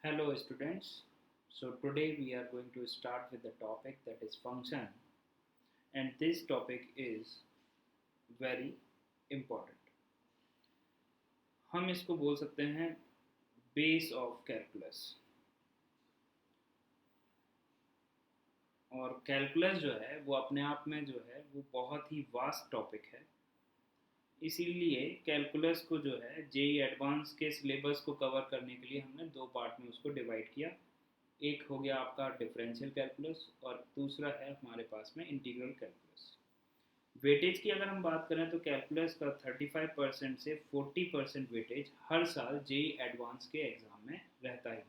Hello students. So today we are going to start with the topic that is function, and this topic is very important. हम इसको बोल सकते हैं base of calculus. और calculus जो है वो अपने आप में जो है वो बहुत ही वास्ट टॉपिक है। इसीलिए कैलकुलस को जो है जेई एडवांस के सिलेबस को कवर करने के लिए हमने दो पार्ट में उसको डिवाइड किया। एक हो गया आपका डिफरेंशियल कैलकुलस और दूसरा है हमारे पास में इंटीग्रल कैलकुलस। वेटेज की अगर हम बात करें तो कैलकुलस का 35% से 40% वेटेज हर साल जेई एडवांस के एग्ज़ाम में रहता ही है।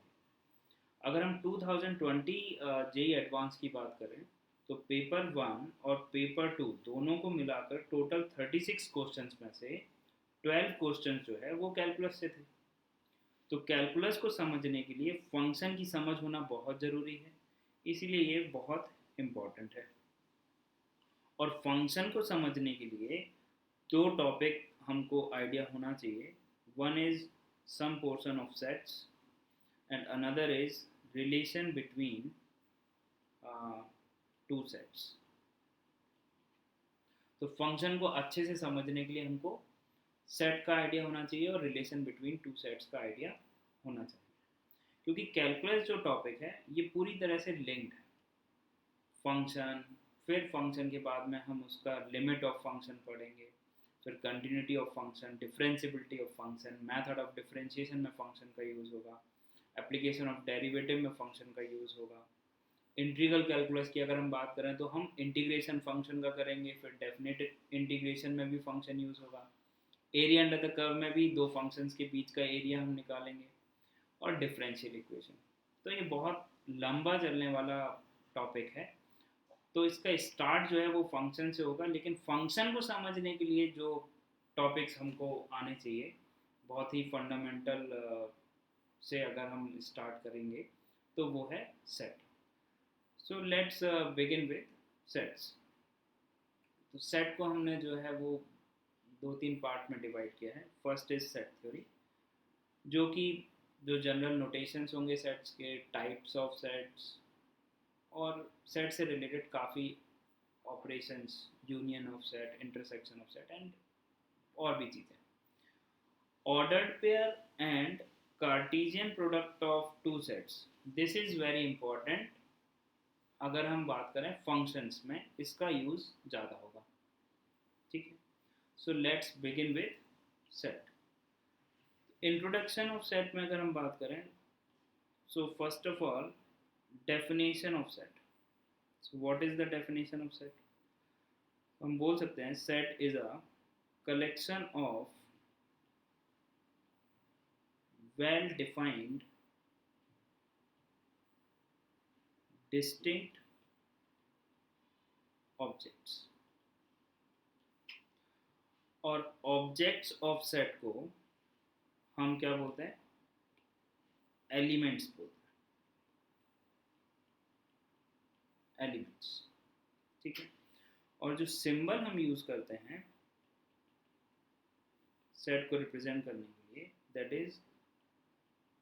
अगर हम 2020 जेई एडवांस की बात करें तो पेपर वन और पेपर टू दोनों को मिलाकर टोटल 36 क्वेश्चंस में से 12 क्वेश्चंस जो है वो कैलकुलस से थे। तो कैलकुलस को समझने के लिए फंक्शन की समझ होना बहुत ज़रूरी है, इसीलिए ये बहुत इम्पॉर्टेंट है। और फंक्शन को समझने के लिए दो टॉपिक हमको आइडिया होना चाहिए। One is some portion of sets and another is relation between two sets. तो फंक्शन को अच्छे से समझने के लिए हमको सेट का आइडिया होना चाहिए और रिलेशन बिटवीन टू सेट्स का आइडिया होना चाहिए, क्योंकि कैलकुलस जो टॉपिक है ये पूरी तरह से लिंक्ड है। फंक्शन, फिर फंक्शन के बाद में हम उसका लिमिट ऑफ फंक्शन पढ़ेंगे, फिर continuity of function, differentiability of function, method of differentiation में फंक्शन का यूज़ होगा, एप्लीकेशन ऑफ डेरिवेटिव में फंक्शन का यूज़ होगा। इंटीग्रल कैलकुलस की अगर हम बात करें तो हम इंटीग्रेशन फंक्शन का करेंगे, फिर डेफिनेट इंटीग्रेशन में भी फंक्शन यूज़ होगा। एरिया अंडर द कर्व में भी दो फंक्शंस के बीच का एरिया हम निकालेंगे, और डिफरेंशियल इक्वेशन। तो ये बहुत लंबा चलने वाला टॉपिक है। तो इसका स्टार्ट जो है वो फंक्शन से होगा, लेकिन फंक्शन को समझने के लिए जो टॉपिक्स हमको आने चाहिए बहुत ही फंडामेंटल से अगर हम स्टार्ट करेंगे तो वो है set. So let's begin with sets. तो सेट को हमने जो है वो दो तीन पार्ट में डिवाइड किया है। फर्स्ट इज सेट थ्योरी, जो कि जो जनरल नोटेशंस होंगे सेट्स के, टाइप्स ऑफ सेट्स और सेट से रिलेटेड काफ़ी operations, union of set, intersection of set and और भी चीज़ें। Ordered pair and Cartesian product of two sets, this is very important. अगर हम बात करें फंक्शंस में इसका यूज़ ज़्यादा होगा, ठीक है। So let's begin with set. Introduction of set में अगर हम बात करें, so first of all definition of set. So what is the definition of set? हम बोल सकते हैं set is a collection of well defined distinct objects. और ऑब्जेक्ट्स ऑफ सेट को हम क्या बोलते हैं? एलिमेंट्स बोलते हैं, एलिमेंट्स, ठीक है। और जो सिंबल हम यूज़ करते हैं सेट को रिप्रेजेंट करने के लिए, दैट इज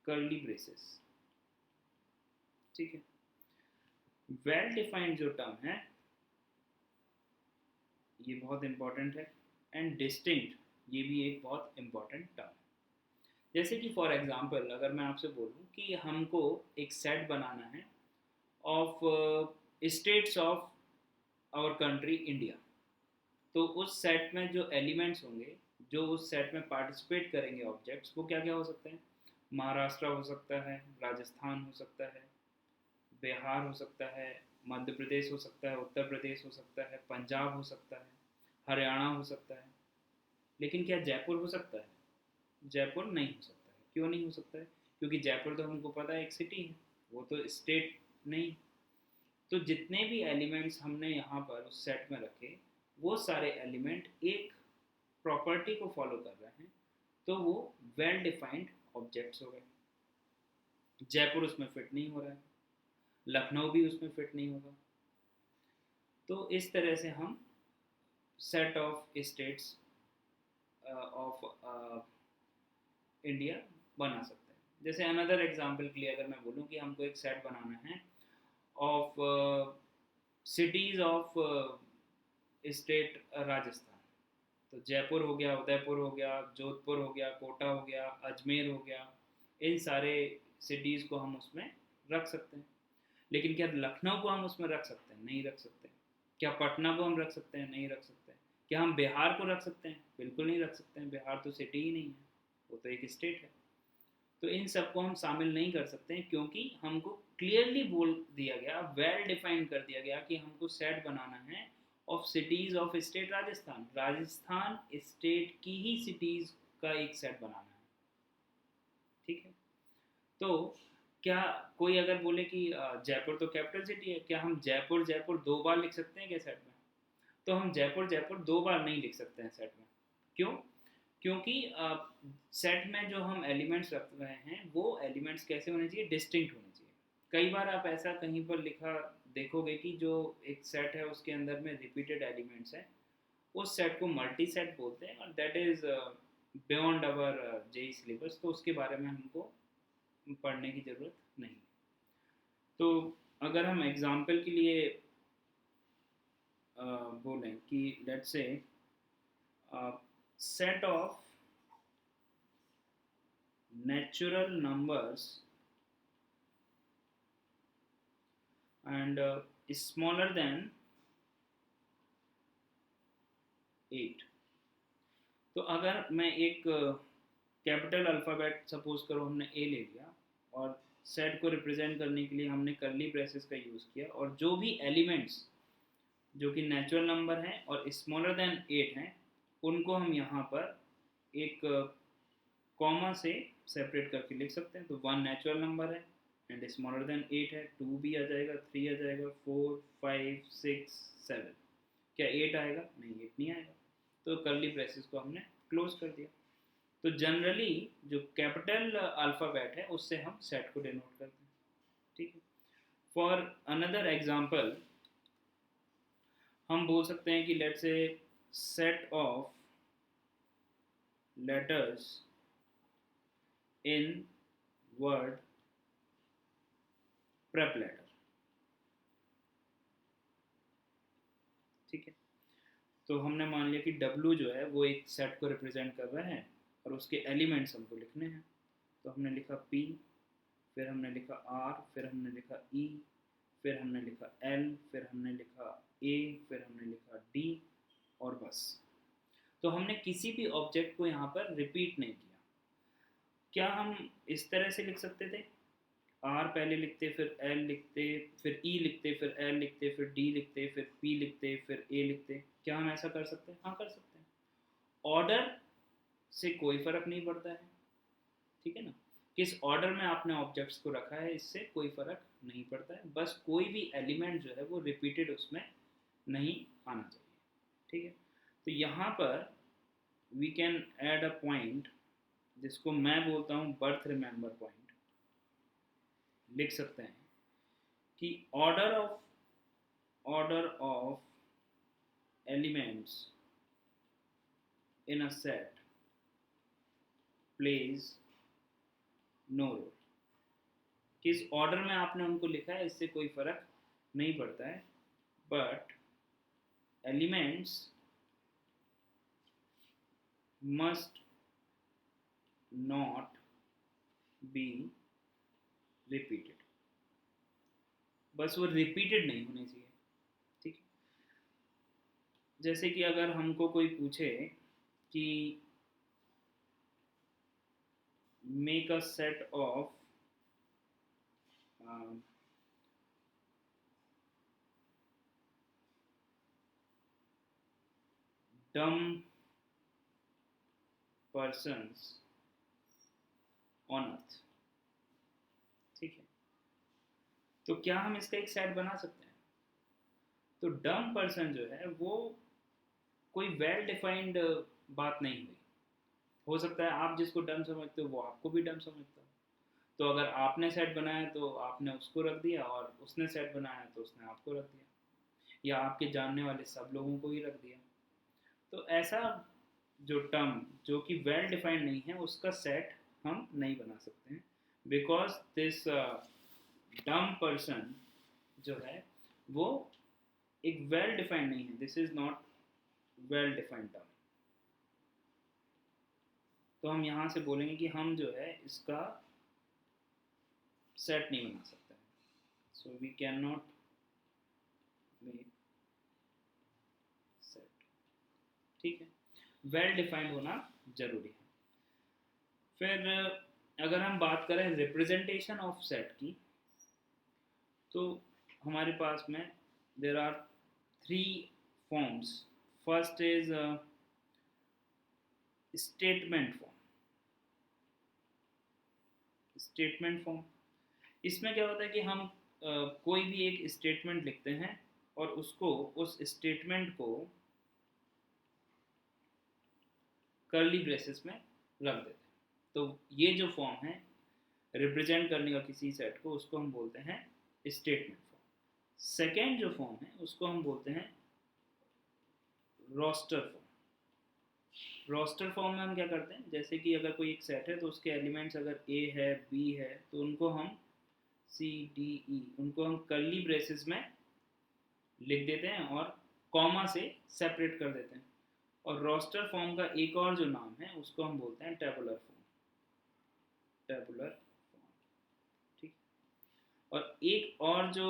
कर्ली ब्रेसेस, ठीक है। वेल डिफाइंड जो टर्म है ये बहुत इंपॉर्टेंट है, एंड डिस्टिंक्ट ये भी एक बहुत इंपॉर्टेंट टर्म है। जैसे कि फॉर एग्जांपल अगर मैं आपसे बोलूँ कि हमको एक सेट बनाना है of states of our country India, तो उस सेट में जो एलिमेंट्स होंगे, जो उस सेट में पार्टिसिपेट करेंगे ऑब्जेक्ट्स, वो क्या क्या हो सकते हैं? महाराष्ट्र हो सकता है, राजस्थान हो सकता है, बिहार हो सकता है, मध्य प्रदेश हो सकता है, उत्तर प्रदेश हो सकता है, पंजाब हो सकता है, हरियाणा हो सकता है। लेकिन क्या जयपुर हो सकता है? जयपुर नहीं हो सकता है। क्यों नहीं हो सकता है? क्योंकि जयपुर तो हमको पता है एक सिटी है, वो तो स्टेट नहीं। तो जितने भी एलिमेंट्स हमने यहाँ पर उस सेट में रखे, वो सारे एलिमेंट एक प्रॉपर्टी को फॉलो कर रहे हैं, तो वो वेल डिफाइंड ऑब्जेक्ट्स हो गए। जयपुर उसमें फिट नहीं हो रहा है, लखनऊ भी उसमें फिट नहीं होगा। तो इस तरह से हम set of states of India बना सकते हैं। जैसे अनदर एग्जांपल के लिए अगर मैं बोलूँ कि हमको एक सेट बनाना है of cities of state Rajasthan, तो जयपुर हो गया, उदयपुर हो गया, जोधपुर हो गया, कोटा हो गया, अजमेर हो गया, इन सारे सिटीज़ को हम उसमें रख सकते हैं। लेकिन क्या लखनऊ को हम उसमें रख सकते हैं? नहीं रख सकते। क्या पटना को हम रख सकते हैं? नहीं रख सकते। क्या हम बिहार को रख सकते हैं? बिल्कुल नहीं रख सकते हैं, बिहार तो सिटी ही नहीं है, वो तो एक स्टेट है। तो इन सबको हम शामिल नहीं कर सकते हैं, क्योंकि हमको क्लियरली बोल दिया गया, वेल डिफाइन कर दिया गया कि हमको सेट बनाना है of cities of state Rajasthan, Rajasthan state की ही सिटीज़ का एक सेट बनाना है। ठीक है। तो क्या कोई अगर बोले कि जयपुर तो कैपिटल सिटी है, क्या हम जयपुर जयपुर दो बार लिख सकते हैं क्या सेट में? तो हम जयपुर जयपुर दो बार नहीं लिख सकते हैं सेट में। क्यों? क्योंकि सेट में जो हम एलिमेंट्स रख रहे हैं वो एलिमेंट्स कैसे होने चाहिए? डिस्टिंक्ट होने चाहिए। कई बार आप ऐसा कहीं पर लिखा देखोगे कि जो एक सेट है उसके अंदर में रिपीटेड एलिमेंट्स हैं, उस सेट को मल्टी सेट बोलते हैं, और that is beyond our JEE syllabus, तो उसके बारे में हमको पढ़ने की ज़रूरत नहीं। तो अगर हम एग्जाम्पल के लिए बोलें कि let's say set of natural numbers and is smaller than 8। तो अगर मैं एक कैपिटल अल्फ़ाबेट सपोज करो हमने ए ले लिया, और सेट को रिप्रेजेंट करने के लिए हमने कर्ली ब्रेसेस का यूज़ किया, और जो भी एलिमेंट्स जो कि नेचुरल नंबर हैं और स्मॉलर देन 8 हैं, उनको हम यहाँ पर एक कॉमा से सेपरेट करके लिख सकते हैं। तो 1 नेचुरल नंबर है एंड स्मॉलर देन 8 है, 2 भी आ जाएगा, 3 आ जाएगा, 4 5 6 7। क्या 8 आएगा? नहीं, 8 नहीं आएगा। तो कर्ली ब्रेसेस को हमने क्लोज कर दिया। तो जनरली जो कैपिटल अल्फ़ाबेट है उससे हम सेट को डिनोट करते हैं। ठीक है। फॉर अनदर एग्जांपल हम बोल सकते हैं कि let's say set of letters in word prep letter. ठीक है। तो हमने मान लिया कि W जो है वो एक सेट को रिप्रेजेंट कर रहा है और उसके एलिमेंट्स हमको लिखने हैं। तो हमने लिखा P, फिर हमने लिखा R, फिर हमने लिखा E, फिर हमने लिखा L, फिर हमने लिखा A, फिर हमने लिखा D, और बस। तो हमने किसी भी ऑब्जेक्ट को यहाँ पर रिपीट नहीं किया। क्या हम इस तरह से लिख सकते थे? आर पहले लिखते, फिर एल लिखते, फिर ई लिखते, फिर एल लिखते, फिर डी लिखते, फिर पी लिखते, फिर ए लिखते। क्या हम ऐसा कर सकते हैं? हाँ, कर सकते हैं। ऑर्डर से कोई फर्क नहीं पड़ता है। ठीक है ना? किस ऑर्डर में आपने ऑब्जेक्ट्स को रखा है इससे कोई फर्क नहीं पड़ता है, बस कोई भी एलिमेंट जो है वो रिपीटेड उसमें नहीं आना चाहिए। ठीक है। तो यहाँ पर we can add a point जिसको मैं बोलता हूँ बर्थ रिमेंबर पॉइंट। लिख सकते हैं कि order of elements in a set plays no role. किस ऑर्डर में आपने उनको लिखा है इससे कोई फर्क नहीं पड़ता है, but elements must not be repeated. बस वो रिपीटेड नहीं होने चाहिए। ठीक है। जैसे कि अगर हमको कोई पूछे कि make a set of dumb persons on earth। ठीक है। तो क्या हम इसका एक सेट बना सकते हैं? तो डम पर्सन जो है वो कोई वेल डिफाइंड बात नहीं हुई। हो सकता है आप जिसको डम समझते हो वो आपको भी डम समझता हो। तो अगर आपने सेट बनाया तो आपने उसको रख दिया, और उसने सेट बनाया तो उसने आपको रख दिया, या आपके जानने वाले सब लोगों को ही रख दिया। तो ऐसा जो टर्म जो कि वेल डिफाइंड नहीं है उसका सेट हम नहीं बना सकते हैं। बिकॉज दिस डम पर्सन जो है वो एक वेल डिफाइंड नहीं है, this is not well defined term. तो हम यहाँ से बोलेंगे कि हम जो है इसका सेट नहीं बना सकते, so we can not make set. ठीक है, वेल डिफाइंड होना जरूरी है। फिर अगर हम बात करें रिप्रेजेंटेशन ऑफ सेट की, तो हमारे पास में there are three forms. First is statement form. Statement form, इसमें क्या होता है कि हम कोई भी एक स्टेटमेंट लिखते हैं और उसको, उस स्टेटमेंट को कर्ली ब्रेसेस में रख देते हैं। तो ये जो फॉर्म है रिप्रेजेंट करने का किसी सेट को, उसको हम बोलते हैं स्टेटमेंट फॉर्म। सेकेंड जो फॉर्म है उसको हम बोलते हैं रोस्टर फॉर्म। रोस्टर फॉर्म में हम क्या करते हैं, जैसे कि अगर कोई एक सेट है तो उसके एलिमेंट्स अगर ए है बी है तो उनको हम सी डी ई, उनको हम कर्ली ब्रेसेस में लिख देते हैं और कॉमा से सेपरेट कर देते हैं। और रोस्टर फॉर्म का एक और जो नाम है उसको हम बोलते हैं टेबुलर फॉर्म। टेबुलर फॉर्म, ठीक। और एक और जो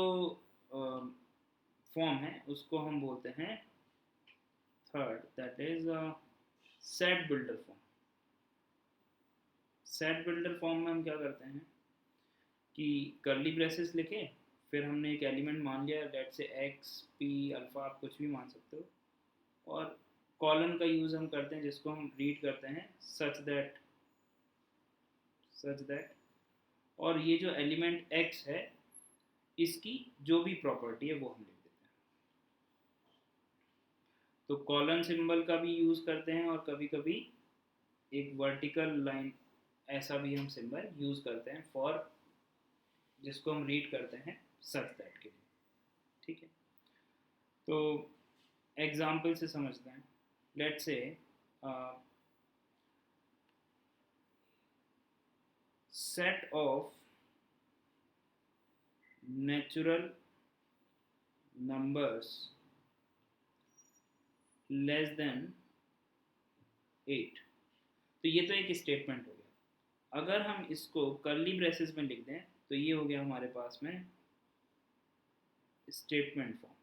फॉर्म है उसको हम बोलते हैं third, that is set builder form. Set builder form में हम क्या करते हैं कि कर्ली ब्रेसेस लिखे, फिर हमने एक एलिमेंट मान लिया, लेट से एक्स पी अल्फा, आप कुछ भी मान सकते हो, और कॉलन का यूज़ हम करते हैं जिसको हम रीड करते हैं सच दैट। और ये जो एलिमेंट x है इसकी जो भी प्रॉपर्टी है वो हम लिख देते हैं। तो कॉलन सिंबल का भी यूज़ करते हैं और कभी कभी एक वर्टिकल लाइन ऐसा भी हम सिंबल यूज़ करते हैं फॉर, जिसको हम रीड करते हैं सच दैट के लिए। ठीक है, तो एग्जाम्पल से समझते हैं। लेट से set of natural numbers less than 8। तो ये तो एक स्टेटमेंट हो गया। अगर हम इसको कर्ली ब्रेसेस में लिख दें तो ये हो गया हमारे पास में स्टेटमेंट फॉर्म।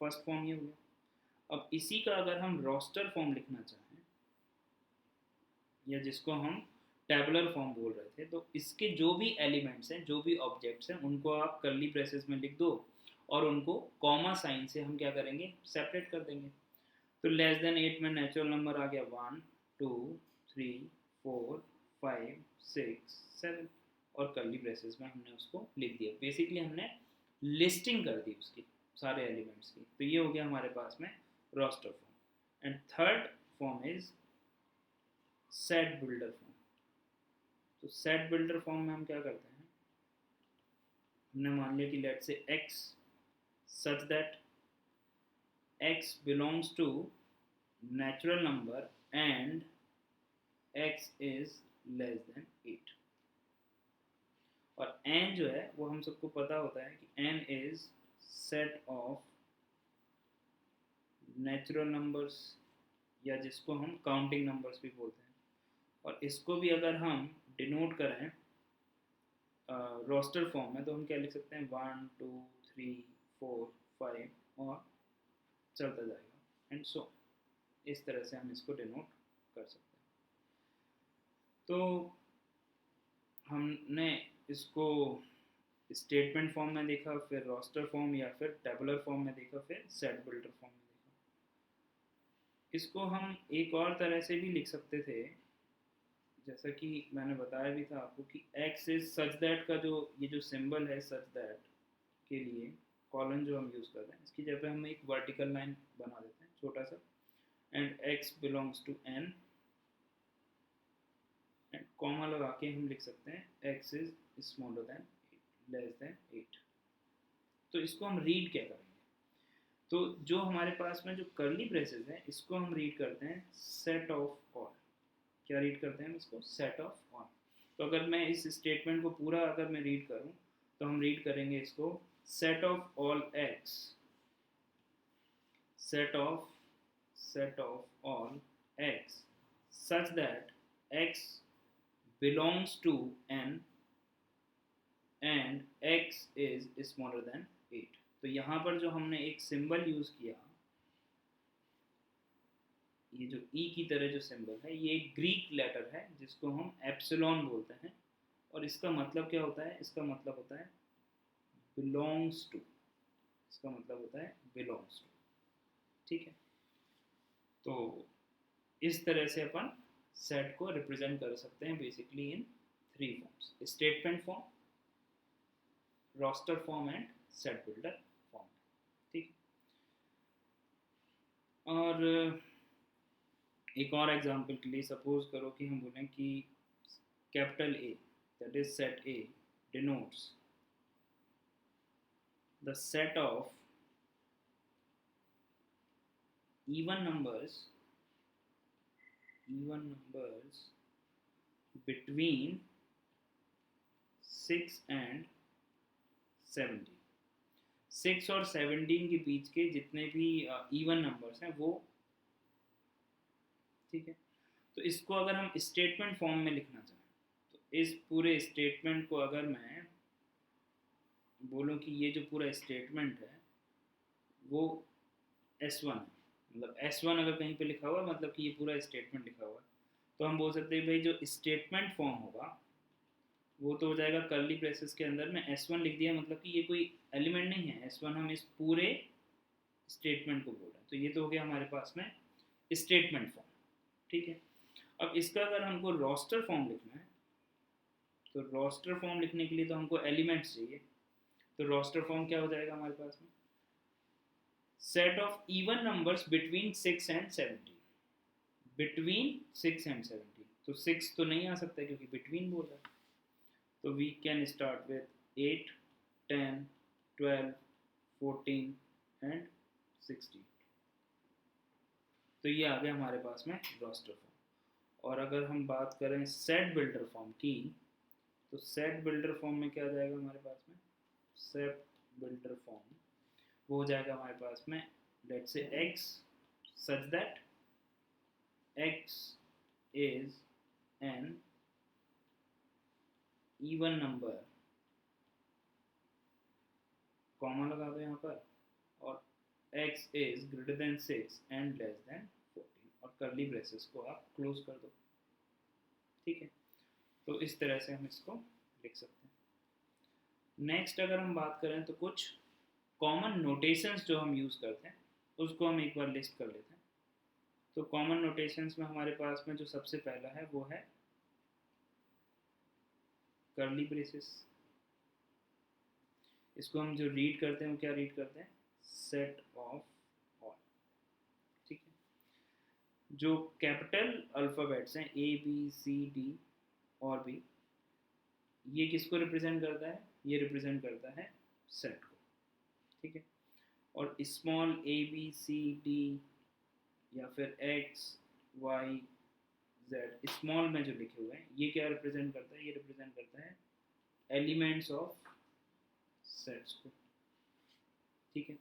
फर्स्ट फॉर्म ये हो गया। अब इसी का अगर हम रोस्टर फॉर्म लिखना चाहें, या जिसको हम टेबुलर फॉर्म बोल रहे थे, तो इसके जो भी एलिमेंट्स हैं, जो भी ऑब्जेक्ट्स हैं, उनको आप कर्ली ब्रेसेस में लिख दो और उनको कॉमा साइन से हम क्या करेंगे, सेपरेट कर देंगे। तो लेस देन 8 में नेचुरल नंबर आ गया 1 2 3 4 5 6 7, और कर्ली ब्रेसेस में हमने उसको लिख दिया। बेसिकली हमने लिस्टिंग कर दी उसकी सारे एलिमेंट्स की। तो ये हो गया हमारे पास में roster form. And third form is set builder form. तो सेट बिल्डर फॉर्म में हम क्या करते हैं, हमने मान लिया कि लेट से x such that x belongs to natural number and x is less than 8। और n जो है वो हम सबको पता होता है कि n is set of natural numbers, या जिसको हम काउंटिंग नंबर्स भी बोलते हैं। और इसको भी अगर हम डिनोट करें रोस्टर फॉर्म में, तो हम क्या लिख सकते हैं 1 2 3 4 5 और चलता जाएगा एंड सो, इस तरह से हम इसको डिनोट कर सकते हैं। तो हमने इसको स्टेटमेंट फॉर्म में देखा, फिर रोस्टर फॉर्म या फिर टेबुलर फॉर्म में देखा, फिर सेट बिल्डर फॉर्म में देखा। इसको हम एक और तरह से भी लिख सकते थे, जैसा कि मैंने बताया भी था आपको कि x इज सच दैट का जो ये जो सिंबल है सच दैट के लिए कॉलन जो हम यूज़ कर रहे हैं, इसकी जगह पे हम एक वर्टिकल लाइन बना देते हैं छोटा सा, and x belongs to n, and comma लगा के हम लिख सकते हैं x is smaller than less than 8। तो इसको हम रीड क्या करेंगे, तो जो हमारे पास में जो कर्ली ब्रेसेस है इसको हम रीड करते हैं सेट ऑफ ऑल। क्या रीड करते हैं इसको, सेट ऑफ ऑल। तो अगर मैं इस स्टेटमेंट को पूरा अगर मैं रीड करूं तो हम रीड करेंगे इसको, set of all x, set of all x such that x belongs to n and x is smaller than 8। तो यहाँ पर जो हमने एक सिंबल यूज किया, ये जो ई की तरह जो सिंबल है, ये एक ग्रीक लेटर है जिसको हम एप्सिलॉन बोलते हैं, और इसका मतलब क्या होता है, इसका मतलब होता है बिलोंग्स टू, इसका मतलब होता है बिलोंग्स टू। ठीक है, तो इस तरह से अपन सेट को रिप्रेजेंट कर सकते हैं basically in 3 forms, statement form, roster form and set builder form. ठीक है, और एक और एग्जांपल के लिए सपोज करो कि हम बोलें कि capital A, that is set A, denotes the set of even numbers between 6 and 17। 6 और 17 के बीच के जितने भी इवन नंबर्स हैं वो, ठीक है। तो इसको अगर हम स्टेटमेंट फॉर्म में लिखना चाहें तो इस पूरे स्टेटमेंट को अगर मैं बोलूं कि ये जो पूरा स्टेटमेंट है वो S1 है, मतलब S1 अगर कहीं पे लिखा हुआ है मतलब कि ये पूरा स्टेटमेंट लिखा हुआ है, तो हम बोल सकते हैं भाई जो स्टेटमेंट फॉर्म होगा वो तो हो जाएगा कर्ली ब्रेसेस के अंदर में S1 लिख दिया, मतलब कि ये कोई एलिमेंट नहीं है, S1 हम इस पूरे स्टेटमेंट को बोल रहे हैं, तो ये तो हो गया हमारे पास में स्टेटमेंट फॉर्म। ठीक है, अब इसका अगर हमको रोस्टर फॉर्म लिखना है तो रोस्टर फॉर्म लिखने के लिए तो हमको एलिमेंट्स चाहिए, तो रोस्टर फॉर्म क्या हो जाएगा हमारे पास में, set of even numbers between 6 and 17, between 6 and 17, तो 6 तो नहीं आ सकता क्योंकि बिटवीन बोल रहा है, तो we can start with 8, 10, 12, 14 and 16। तो ये आ गया हमारे पास में रोस्टर फॉर्म। और अगर हम बात करें सेट बिल्डर फॉर्म की, तो सेट बिल्डर फॉर्म में क्या आ जाएगा हमारे पास में, सेट बिल्डर फॉर्म वो हो जाएगा हमारे पास में, let's say x such that x is an even number, comma लगा दो यहाँ पर, और x is greater than 6 and less than 14, और कर्ली ब्रेसेस को आप क्लोज कर दो। ठीक है, तो इस तरह से हम इसको लिख सकते हैं। नेक्स्ट अगर हम बात करें तो कुछ कॉमन नोटेशंस जो हम यूज़ करते हैं उसको हम एक बार लिस्ट कर लेते हैं। तो कॉमन नोटेशंस में हमारे पास में जो सबसे पहला है वो है कर्ली ब्रेसेस, इसको हम जो रीड करते हैं वो क्या रीड करते हैं, सेट ऑफ ऑल। ठीक है, जो कैपिटल अल्फ़ाबेट्स हैं A B C D और भी, ये किसको रिप्रेजेंट करता है, ये रिप्रेजेंट करता है सेट को। ठीक है, और small A B C D या फिर X Y Z स्मॉल में जो लिखे हुए हैं ये क्या रिप्रेजेंट करता है, ये रिप्रेजेंट करता है एलिमेंट्स ऑफ सेट्स को। ठीक है,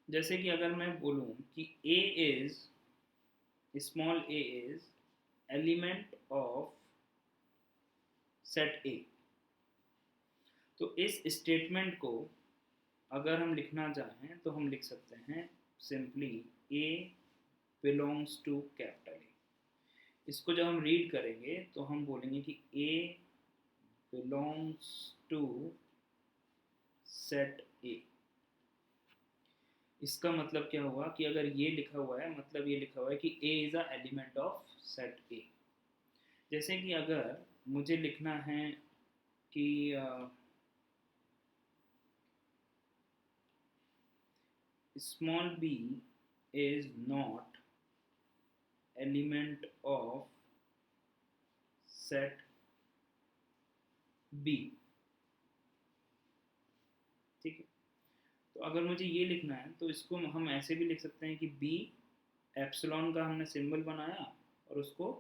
जैसे कि अगर मैं बोलूं कि A is, small a is element of set A, तो इस स्टेटमेंट को अगर हम लिखना चाहें तो हम लिख सकते हैं simply A belongs to capital A। इसको जब हम रीड करेंगे तो हम बोलेंगे कि A belongs to set A। इसका मतलब क्या हुआ कि अगर ये लिखा हुआ है मतलब ये लिखा हुआ है कि A is a element of set A। जैसे कि अगर मुझे लिखना है कि small b is not element of set B। ठीक है, तो अगर मुझे ये लिखना है तो इसको हम ऐसे भी लिख सकते हैं कि B एप्सिलॉन का हमने सिंबल बनाया और उसको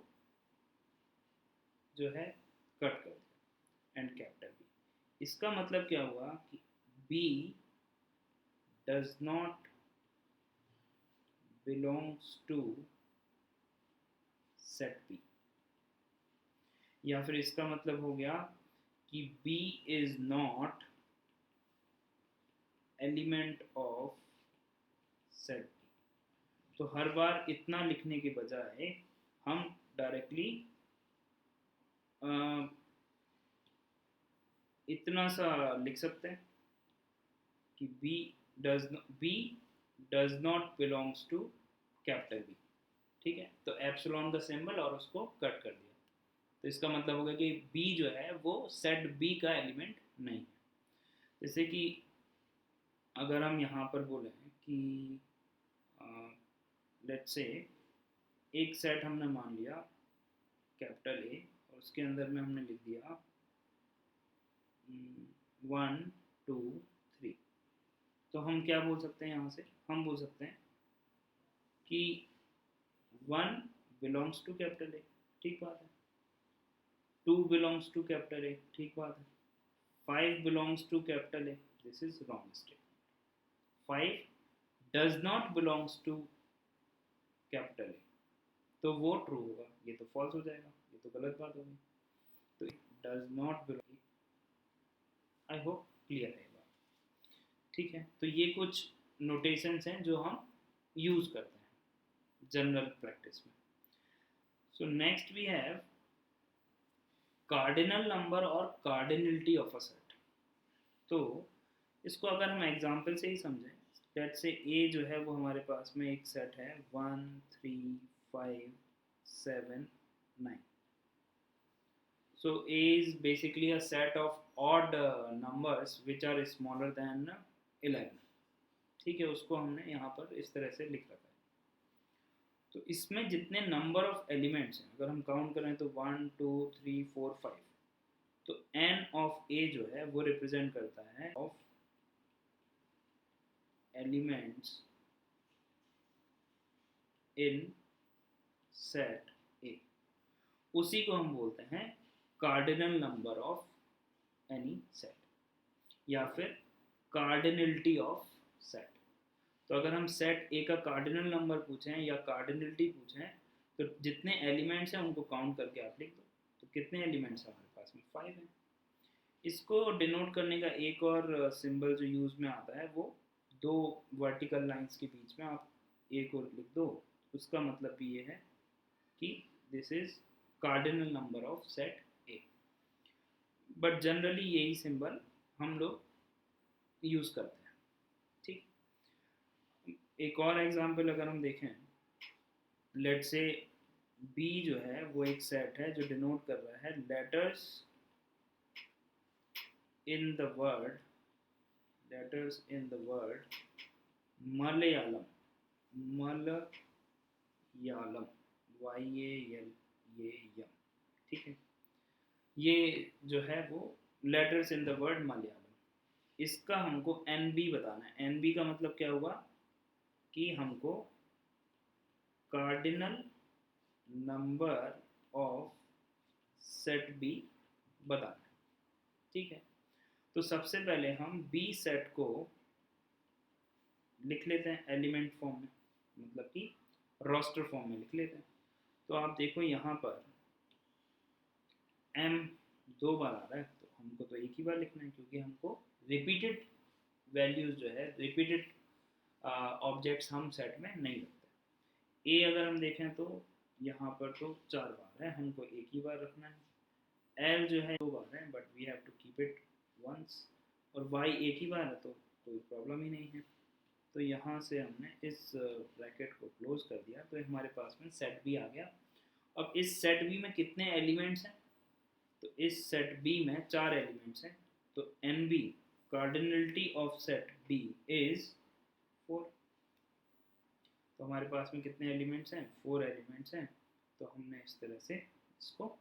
जो है कट कर दिया एंड कैपिटल बी। इसका मतलब क्या हुआ कि B does not belongs to set B, या फिर इसका मतलब हो गया कि B is not element of set B. तो हर बार इतना लिखने के बजाय हम डायरेक्टली इतना सा लिख सकते हैं कि B does not belongs to capital B. ठीक है, तो एप्सिलॉन का सिंबल और उसको कट कर दिया। तो इसका मतलब होगा कि बी जो है वो सेट बी का एलिमेंट नहीं है। जैसे कि अगर हम यहाँ पर बोले कि लेट्स से एक सेट हमने मान लिया कैपिटल ए और उसके अंदर में हमने लिख दिया 1 2 3। तो हम क्या बोल सकते हैं यहाँ से, हम बोल सकते हैं कि 1 बिलोंग्स टू कैपिटल ए, ठीक बात है। 2 बिलोंग्स टू कैपिटल ए, ठीक बात है। 5 belongs to capital A, this is wrong statement. 5 does not belongs to capital A, तो वो ट्रू होगा, ये तो फॉल्स हो जाएगा, ये तो गलत बात होगी। तो does not belong, I hope clear है बात। ठीक है, तो ये कुछ नोटेशंस हैं जो हम यूज करते हैं जनरल प्रैक्टिस में। So next we have cardinal number और कार्डिनलिटी ऑफ अ सेट। तो इसको अगर हम एग्जांपल से ही समझें, लेट्स से ए जो है वो हमारे पास में एक सेट है 1 3 5 7 9। So A is basically a set of odd numbers which are smaller than 11। ठीक है, उसको हमने यहाँ पर इस तरह से लिख रखा है। तो इसमें जितने नंबर ऑफ एलिमेंट्स हैं अगर हम काउंट करें तो 1 2 3 4 5। तो n ऑफ A जो है वो रिप्रेजेंट करता है of elements in set A। उसी को हम बोलते हैं cardinal number of any set या फिर कार्डिनलिटी ऑफ सेट। तो अगर हम सेट ए का कार्डिनल नंबर पूछें या कार्डिनलिटी पूछें तो जितने एलिमेंट्स हैं उनको काउंट करके आप लिख दो। तो कितने एलिमेंट्स हैं हमारे पास में, 5 हैं। इसको डिनोट करने का एक और सिंबल जो यूज़ में आता है वो दो वर्टिकल लाइंस के बीच में आप एक और लिख दो। उसका मतलब भी ये है कि this is cardinal number of set A. But generally यही सिंबल हम लोग यूज़ करते हैं। ठीक, एक और एग्जांपल अगर हम देखें, लेट्स से बी जो है वो एक सेट है जो डिनोट कर रहा है letters in the word Malayalam. Malayalam YALAM। ठीक है, ये जो है वो letters in the word Malayalam. इसका हमको NB बताना है। NB का मतलब क्या हुआ कि हमको cardinal number of set B बताना है। ठीक है, तो सबसे पहले हम बी सेट को लिख लेते हैं एलिमेंट फॉर्म में, मतलब कि रोस्टर फॉर्म में लिख लेते हैं। तो आप देखो यहाँ पर M 2 बार आ रहा है, तो हमको तो एक ही बार लिखना है क्योंकि हमको रिपीटेड वैल्यूज जो है, रिपीटेड ऑब्जेक्ट्स हम सेट में नहीं रखते। ए अगर हम देखें तो यहाँ पर तो 4 बार है, हमको एक ही बार रखना है। L जो है 2 बार है, but we have to keep it once. और Y एक ही बार है तो कोई प्रॉब्लम ही नहीं है। तो यहाँ से हमने इस ब्रैकेट को क्लोज कर दिया, तो हमारे पास में सेट बी आ गया। अब इस सेट बी में कितने एलिमेंट्स हैं, तो इस सेट बी में 4 एलिमेंट्स हैं। तो NB cardinality of set B is 4। तो हमारे पास में कितने एलिमेंट्स हैं, 4 एलिमेंट्स हैं। तो हमने इस तरह से इसको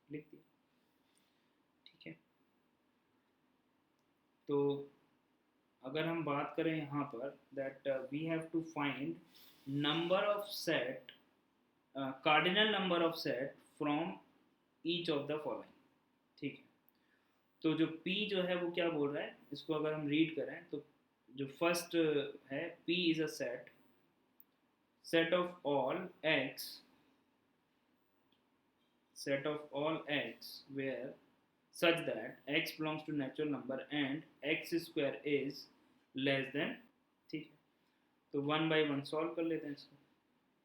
लिख दिया। ठीक है, तो अगर हम बात करें यहाँ पर that we have to find number of set, cardinal number of set from each of the following. ठीक है। तो जो P जो है वो क्या बोल रहा है, इसको अगर हम रीड करें तो जो फर्स्ट है, P is a set of all x, set of all x where such that x belongs to natural number and x square is less than, ठीक है। तो वन बाय वन सॉल्व कर लेते हैं इसको।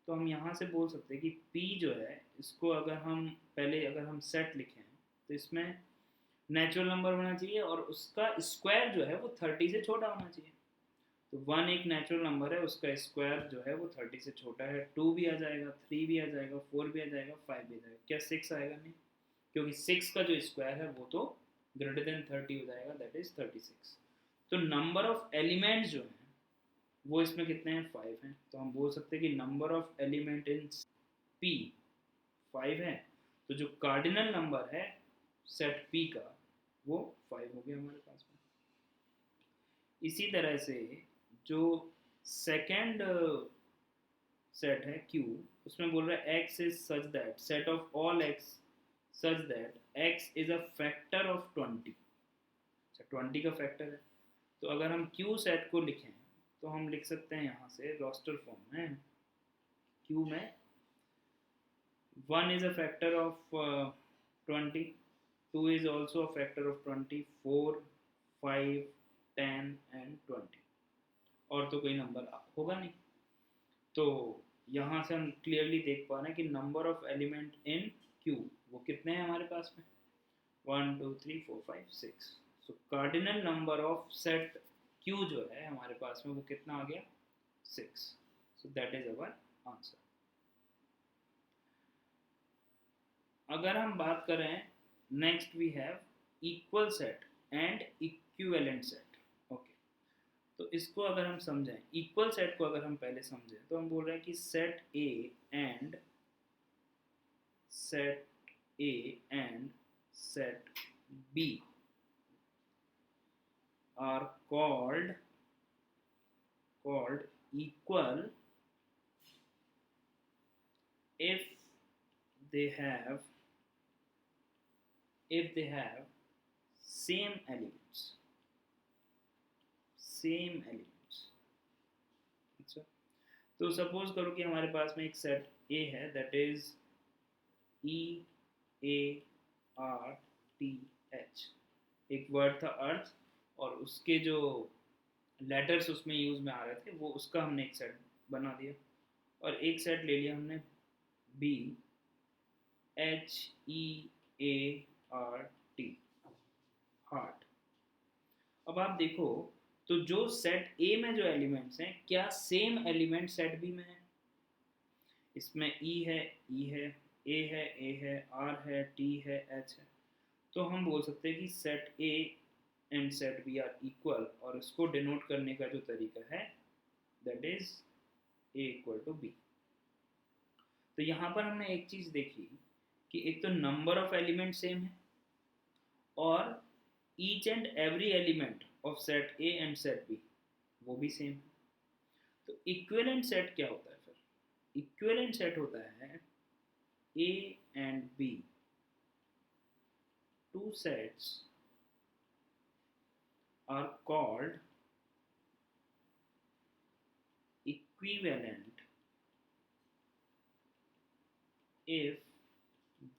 तो हम यहाँ से बोल सकते हैं कि p जो है, इसको अगर हम पहले अगर हम सेट लिखें तो इसमें नेचुरल नंबर होना चाहिए और उसका स्क्वायर जो है वो 30 से छोटा होना चाहिए। तो वन एक नेचुरल नंबर है, उसका स्क्वायर जो है वो 30 से छोटा है। 2 भी आ जाएगा, 3 भी आ जाएगा, 4 भी आ जाएगा, 5 भी आ जाएगा। क्या 6 आएगा? नहीं, क्योंकि 6 का जो स्क्वायर है वो तो ग्रेटर देन 30 हो जाएगा, दैट इज 36। तो नंबर ऑफ एलिमेंट्स जो हैं वो इसमें कितने हैं? 5 हैं। तो हम बोल सकते हैं कि number of element in P 5 है। तो जो कार्डिनल नंबर है सेट P का वो 5 हो गया हमारे पास में। इसी तरह से जो सेकेंड सेट है Q, उसमें बोल रहा है x is such that set of all x such that x is a factor of 20। 20 का फैक्टर है। तो अगर हम Q सेट को लिखें तो हम लिख सकते हैं यहाँ से रोस्टर फॉर्म में Q में 1 is a factor of 20, 2 is also a factor of 20, 4, 5, 10 and 20, और तो कोई नंबर होगा नहीं। तो यहाँ से हम क्लियरली देख पा रहे हैं कि number of element in Q वो कितने हैं हमारे पास में? 1 2 3 4 5 6। सो cardinal number of set Q जो है हमारे पास में वो कितना आ गया? 6। So that is our answer. अगर हम बात करें, next we have equal set and equivalent set. Okay, तो इसको अगर हम समझें, इक्वल सेट को अगर हम पहले समझें तो हम बोल रहे हैं कि set A and set B are called equal if they have same elements। अच्छा, तो सपोज करो कि हमारे पास में एक सेट ए है, दैट इज EARTH। एक वर्ड था अर्थ, और उसके जो लेटर्स उसमें यूज में आ रहे थे वो उसका हमने एक सेट बना दिया। और एक सेट ले लिया हमने BHEART, हार्ट। अब आप देखो, तो जो सेट ए में जो एलिमेंट्स हैं क्या सेम एलिमेंट सेट बी में है? इसमें E है, A है, R है, T है, H है। तो हम बोल सकते हैं कि set A and set B are equal, और इसको डिनोट करने का जो तरीका है that is A equal to B. तो यहाँ पर हमने एक चीज देखी कि एक तो नंबर ऑफ एलिमेंट सेम है, और each and every element of set A and set B वो भी सेम है। तो इक्विवेलेंट सेट क्या होता है फिर? इक्विवेलेंट सेट होता है A and B, two sets are called equivalent if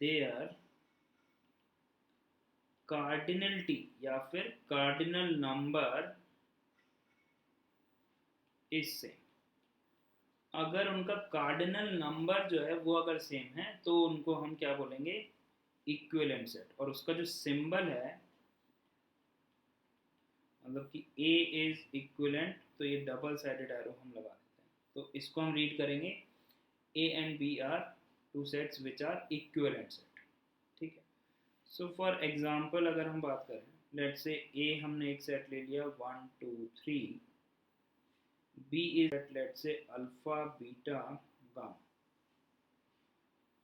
their cardinality या फिर cardinal number is same। अगर उनका कार्डिनल नंबर जो है वो अगर सेम है तो उनको हम क्या बोलेंगे? Equivalent set. और उसका जो सिंबल है, मतलब कि A इज इक्विवेलेंट, तो ये डबल साइडेड एरो हम लगा देते हैं। तो इसको हम रीड करेंगे A and B are two sets which are equivalent set. ठीक है। सो फॉर एग्जांपल अगर हम बात करें, लेट्स से A हमने एक सेट ले लिया 1 2 3, B is let's say alpha beta gamma।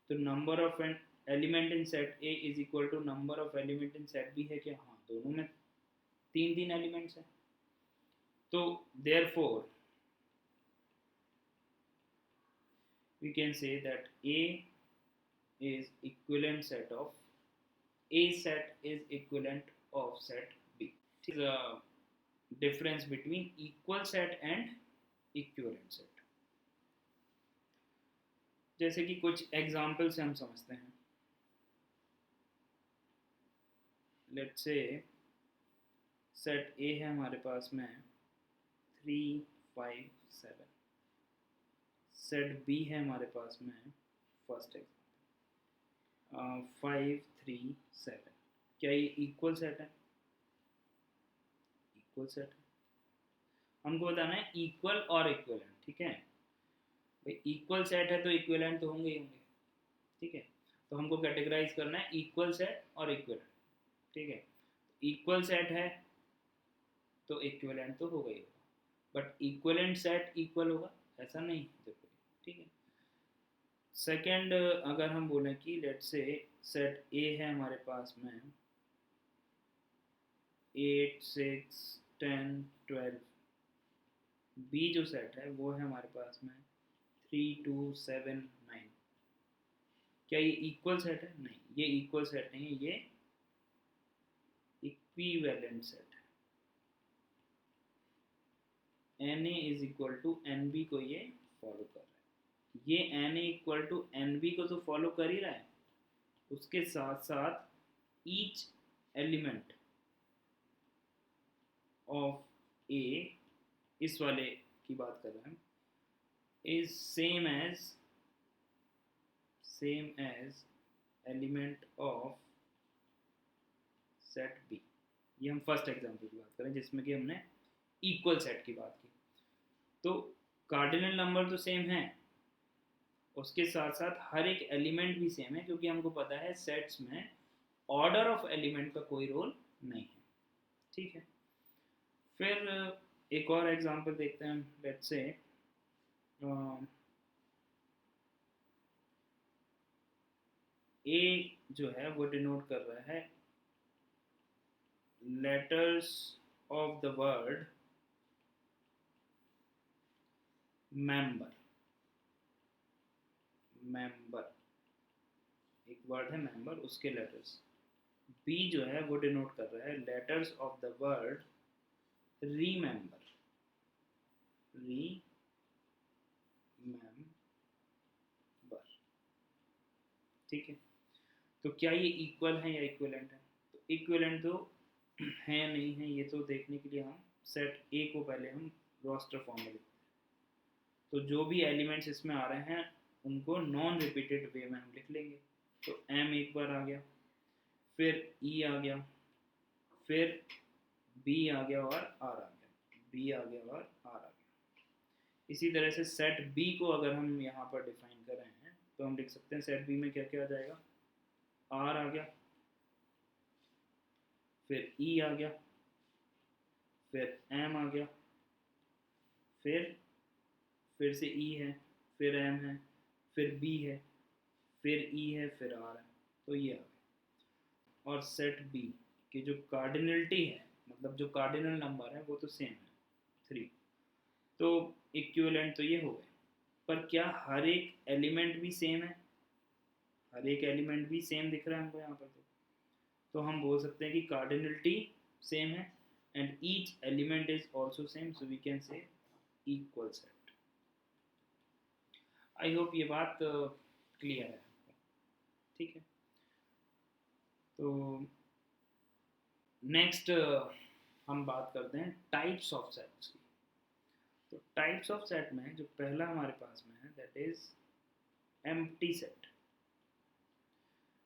तो number of element in set A is equal to number of element in set B है क्या? हाँ, दोनों में 3 एलिमेंट्स हैं। तो therefore we can say that A is equivalent set of A set is equivalent of set B. This is a difference between equal set and equivalent set. जैसे कि कुछ एग्जांपल से हम समझते हैं. लेट्स से सेट ए है हमारे पास में 3, 5, 7. सेट बी है हमारे पास में फर्स्ट एग्जांपल 5, 3, 7. क्या ये इक्वल सेट है? इक्वल सेट है. हमको बताना है इक्वल और इक्विवेलेंट. ठीक है भाई, इक्वल सेट है तो इक्विवेलेंट तो होंगे ही होंगे. ठीक है, तो हमको कैटेगराइज करना है इक्वल सेट और इक्विवेलेंट. ठीक है, इक्वल सेट है तो इक्विवेलेंट तो होगा ही होगा, बट इक्विवेलेंट सेट इक्वल होगा ऐसा नहीं जरूरी. ठीक है. सेकंड, अगर हम बोलें कि लेट्स से सेट ए है हमारे पास में 8, 6, 10, 12. बी जो सेट है वो है हमारे पास में 3, 2, 7, 9. क्या ये इक्वल सेट है? नहीं, ये इक्वल सेट नहीं है, ये इक्विवेलेंट सेट है. Na is equal to N B को ये फॉलो कर रहा है. ये Na equal to N B को तो फॉलो कर ही रहा है, उसके साथ साथ ईच एलिमेंट ऑफ ए, इस वाले की बात कर रहे हैं, is same as element of set B. ये हम फर्स्ट एग्जांपल की बात करें जिसमें कि हमने इक्वल सेट की बात की. तो कार्डिनल नंबर तो सेम है, उसके साथ साथ हर एक एलिमेंट भी सेम है, क्योंकि हमको पता है सेट्स में ऑर्डर ऑफ एलिमेंट का कोई रोल नहीं है. ठीक है. फिर एक और एग्जांपल देखते हैं. लेट्स से ए जो है वो डिनोट कर रहा है letters of the word member. एक वर्ड है मेंबर, उसके लेटर्स. बी जो है वो डिनोट कर रहा है letters of the word remember. ठीक है. तो क्या ये इक्वल है या इक्विवेलेंट है? तो इक्विवेलेंट तो है नहीं है, ये तो देखने के लिए हम सेट ए को पहले हम रोस्टर फॉर्म में लिखते हैं. तो जो भी एलिमेंट्स इसमें आ रहे हैं उनको नॉन रिपीटेड वे में हम लिख लेंगे. तो एम एक बार आ गया, फिर ई आ गया, फिर बी आ गया और आर आ गया, बी आ गया और आर आ गया. इसी तरह से सेट बी को अगर हम यहाँ पर डिफाइन कर रहे हैं तो हम लिख सकते हैं सेट बी में क्या क्या आ जाएगा. आर आ गया, फिर ई आ गया, फिर एम आ गया, फिर से ई है, फिर एम है, फिर बी है, फिर ई है, फिर आर है. तो ये आ गया. और सेट बी की जो कार्डिनलिटी है, मतलब जो कार्डिनल नंबर है वो तो सेम है 3. तो इक्विवेलेंट तो ये हो गए. पर क्या हर एक एलिमेंट भी सेम है? हर एक एलिमेंट भी सेम दिख रहा है हमको यहाँ पर. तो हम बोल सकते हैं कि कार्डिनलिटी सेम है and each element is also same, so we can say equal set. I hope ये बात क्लियर है. ठीक है. तो नेक्स्ट हम बात करते हैं टाइप्स ऑफ सेट्स की. तो टाइप्स ऑफ सेट में जो पहला हमारे पास में है दैट इज एम्प्टी सेट.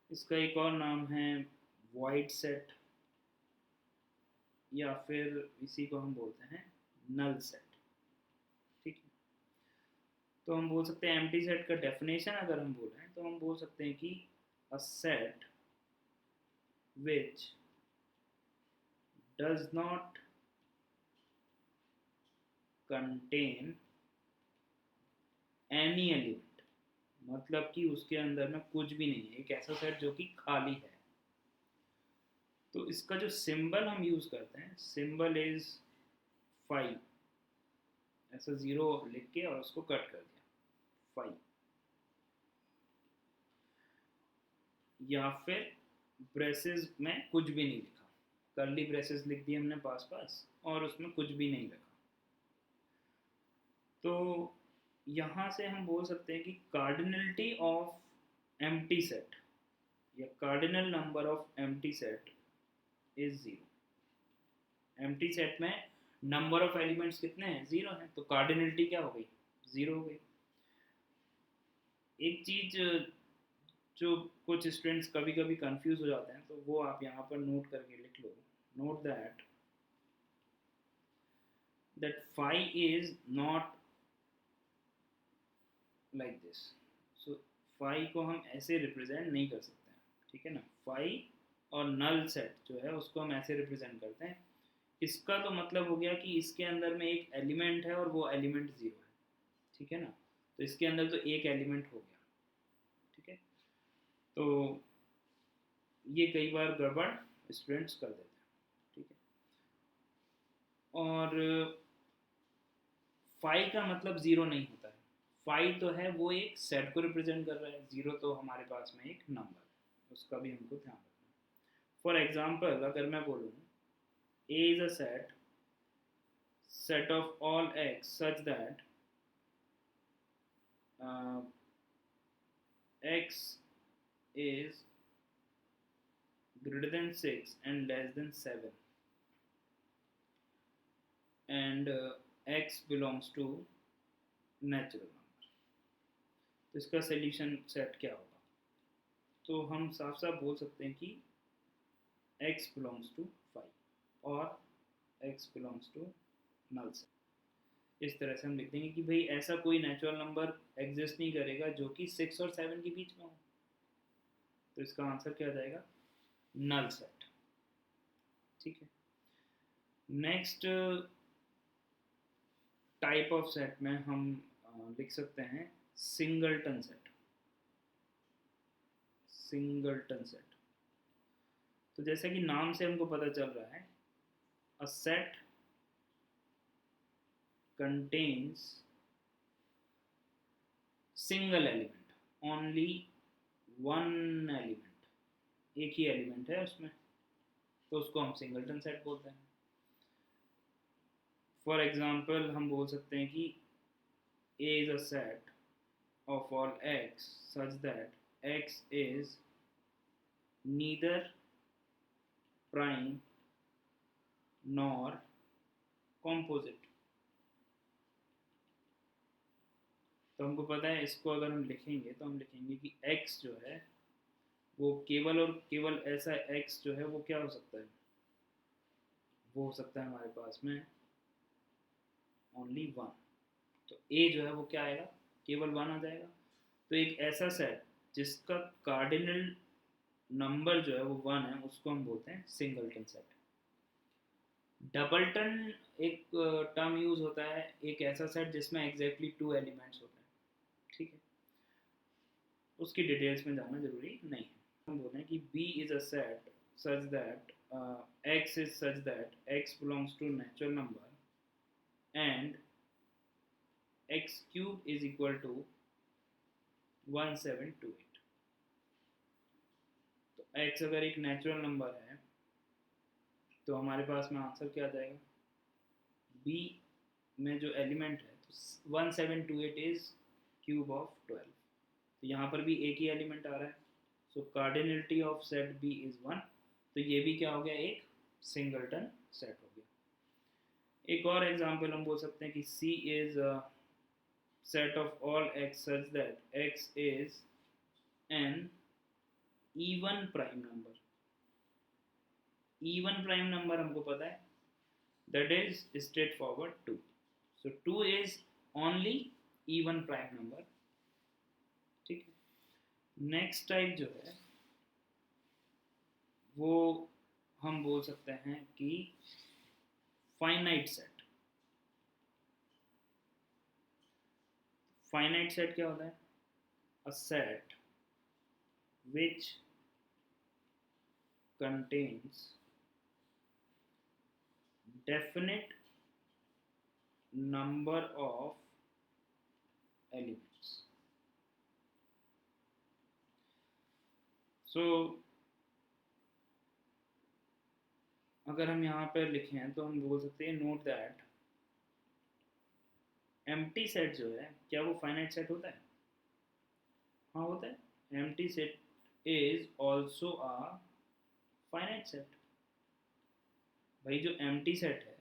इसका एक और नाम है वॉइड सेट, या फिर इसी को हम बोलते हैं नल सेट. ठीक है. तो हम बोल सकते हैं एम्प्टी सेट का डेफिनेशन अगर हम बोल रहे हैं तो हम बोल सकते हैं कि a set which does not contain any element, मतलब कि उसके अंदर में कुछ भी नहीं है, एक ऐसा सेट जो कि खाली है. तो इसका जो सिंबल हम यूज करते हैं, सिंबल इज 5, ऐसा 0 लिख के और उसको कट कर दिया 5. या फिर ब्रेसेस में कुछ भी नहीं लिखा, कर्ली ब्रेसेस लिख दिए हमने पास पास और उसमें कुछ भी नहीं रखा। तो यहाँ से हम बोल सकते हैं कि कार्डिनलिटी ऑफ एम्प्टी सेट या cardinal number of empty set is 0। Empty set में नंबर ऑफ एलिमेंट्स कितने हैं? 0 हैं, तो कार्डिनलिटी क्या हो गई? 0 हो गई। एक चीज जो कुछ स्टूडेंट्स कभी कभी कंफ्यूज हो जाते हैं, तो वो आप यहाँ पर नोट करके लिख लो। Note that phi is not like this। so phi को हम ऐसे रिप्रेजेंट नहीं कर सकते हैं, ठीक है ना। phi और नल सेट जो है उसको हम ऐसे रिप्रेजेंट करते हैं। इसका तो मतलब हो गया कि इसके अंदर में एक एलिमेंट है और वो एलिमेंट 0 है, ठीक है ना। तो इसके अंदर तो एक एलिमेंट हो गया, ठीक है। तो ये कई बार गड़बड़ स्टूडेंट्स कर देते हैं, ठीक है। और फाई का मतलब 0 नहीं होता है। फाई तो है वो एक सेट को रिप्रेजेंट कर रहा है, 0 तो हमारे पास में एक नंबर है, उसका भी हमको ध्यान रखना है। फॉर एग्जाम्पल अगर मैं बोलूँ A is a set of all x such that x is greater than 6 and less than 7 and x belongs to natural number। तो इसका सोल्यूशन सेट क्या होगा? तो हम साफ साफ बोल सकते हैं कि x belongs to 5 और x belongs to null set। इस तरह से हम लिख देंगे कि भाई ऐसा कोई नेचुरल नंबर एग्जिस्ट नहीं करेगा जो कि 6 और 7 के बीच में हो। तो इसका आंसर क्या आ जाएगा? नल सेट, ठीक है। नेक्स्ट टाइप ऑफ सेट में हम लिख सकते हैं सिंगलटन सेट। सिंगलटन सेट, तो जैसे कि नाम से हमको पता चल रहा है, a set contains single element, only one element, एक ही एलिमेंट है उसमें, तो उसको हम सिंगलटन सेट बोलते हैं। फॉर एग्जाम्पल हम बोल सकते हैं कि A is a set of all x such that x is neither prime nor composite। तो हमको पता है इसको अगर हम लिखेंगे तो हम लिखेंगे कि x जो है वो केवल और केवल ऐसा x जो है वो क्या हो सकता है? वो हो सकता है हमारे पास में ओनली 1। तो a जो है वो क्या आएगा? केवल 1 आ जाएगा। तो एक ऐसा सेट जिसका कार्डिनल नंबर जो है वो 1 है उसको हम बोलते हैं सिंगलटन सेट। डबलटन एक टर्म यूज होता है, एक ऐसा सेट जिसमें एग्जैक्टली 2 एलिमेंट्स होते हैं, ठीक है। उसकी डिटेल्स में जाना जरूरी नहीं है। हम बोल रहे हैं कि B is a set such that x is such that x belongs to natural number and x cube is equal to 1728। तो x अगर एक नेचुरल नंबर है तो हमारे पास में आंसर क्या आ जाएगा? B में जो एलिमेंट है तो 1728 इज क्यूब ऑफ 12। तो यहाँ पर भी एक ही एलिमेंट आ रहा है, so cardinality of set B is 1। तो ये भी क्या हो गया? एक सिंगलटन सेट हो गया। एक और एग्जांपल हम बोल सकते हैं कि C is set of all x such that x is an even prime number. Even prime number हमको पता है that is straightforward 2। so 2 is only even prime number, ठीक है। नेक्स्ट टाइप जो है वो हम बोल सकते हैं कि फाइनाइट सेट। फाइनाइट सेट क्या होता है? A set which contains definite number of elements। so अगर हम यहाँ पर लिखें तो हम बोल सकते हैं नोट दैट एम्प्टी सेट जो है क्या वो फाइनाइट सेट होता है? हाँ होता है। Empty set is also a finite set. भाई जो एम्प्टी सेट है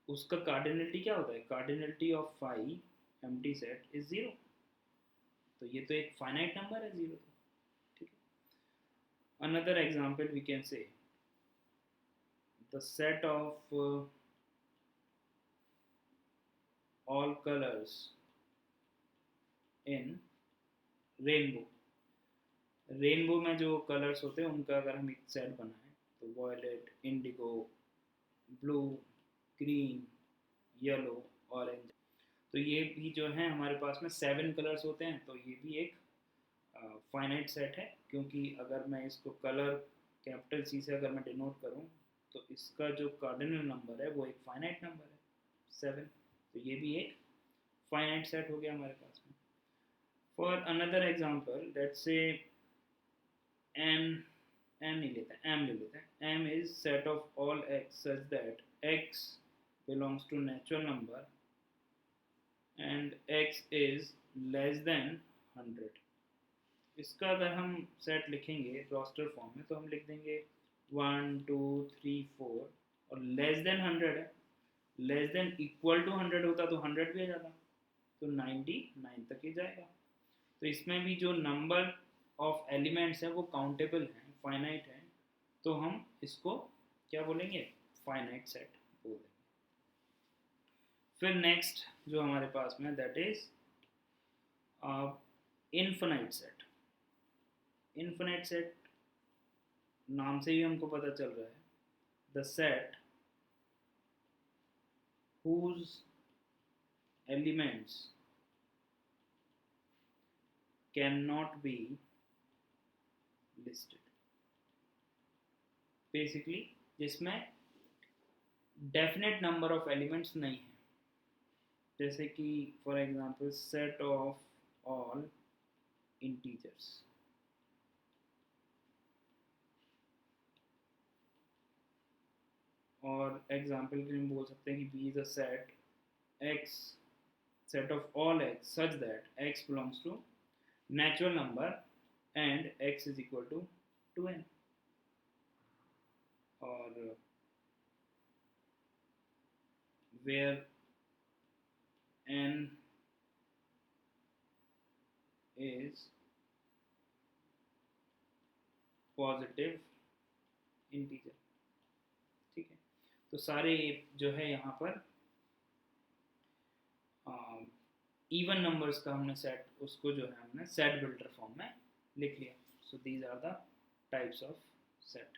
उसका कार्डिनलिटी क्या होता है? Cardinality of five empty set is zero. तो ये तो एक फाइनाइट नंबर है जीरो। ठीक है। Another example we can say the set of all colors in rainbow। Rainbow में जो कलर्स होते हैं उनका अगर हम एक सेट बनाएं तो violet, indigo, blue, green, yellow, orange, तो ये भी जो है हमारे पास में 7 कलर्स होते हैं। तो ये भी एक फाइनाइट सेट है, क्योंकि अगर मैं इसको कलर कैपिटल सी से अगर मैं डिनोट करूं तो इसका जो कार्डिनल नंबर है वो एक फाइनाइट नंबर है 7। तो ये भी एक फाइनाइट सेट हो गया हमारे पास में। For another example let's say N, M नहीं लेते हैं, एम ले लेते हैं। M is set of all x such that X belongs to natural number and X is less than 100। इसका अगर हम सेट लिखेंगे रोस्टर फॉर्म में तो हम लिख देंगे 1 2 3 4 और लेस देन 100 है। लेस देन इक्वल टू 100 होता तो 100 भी आ जाता, तो 99 तक ही जाएगा। तो इसमें भी जो नंबर ऑफ एलिमेंट्स है वो काउंटेबल हैं, फाइनाइट है, तो हम इसको क्या बोलेंगे? फाइनाइट सेट बोल देंगे। फिर नेक्स्ट जो हमारे पास में that is infinite set. Infinite set नाम से ही हमको पता चल रहा है the set whose elements cannot be listed। Basically जिसमें डेफिनेट नंबर ऑफ एलिमेंट्स नहीं है, जैसे कि for example set of all integers. और एग्जांपल के लिए हम बोल सकते हैं कि B is a set X, set of all x such that x belongs to natural number and x is equal to 2n। और where n is positive integer. ठीक है। तो सारे जो है यहाँ पर इवन नंबर्स का हमने सेट, उसको जो है हमने सेट बिल्डर फॉर्म में लिख लिया। So these are the types of set.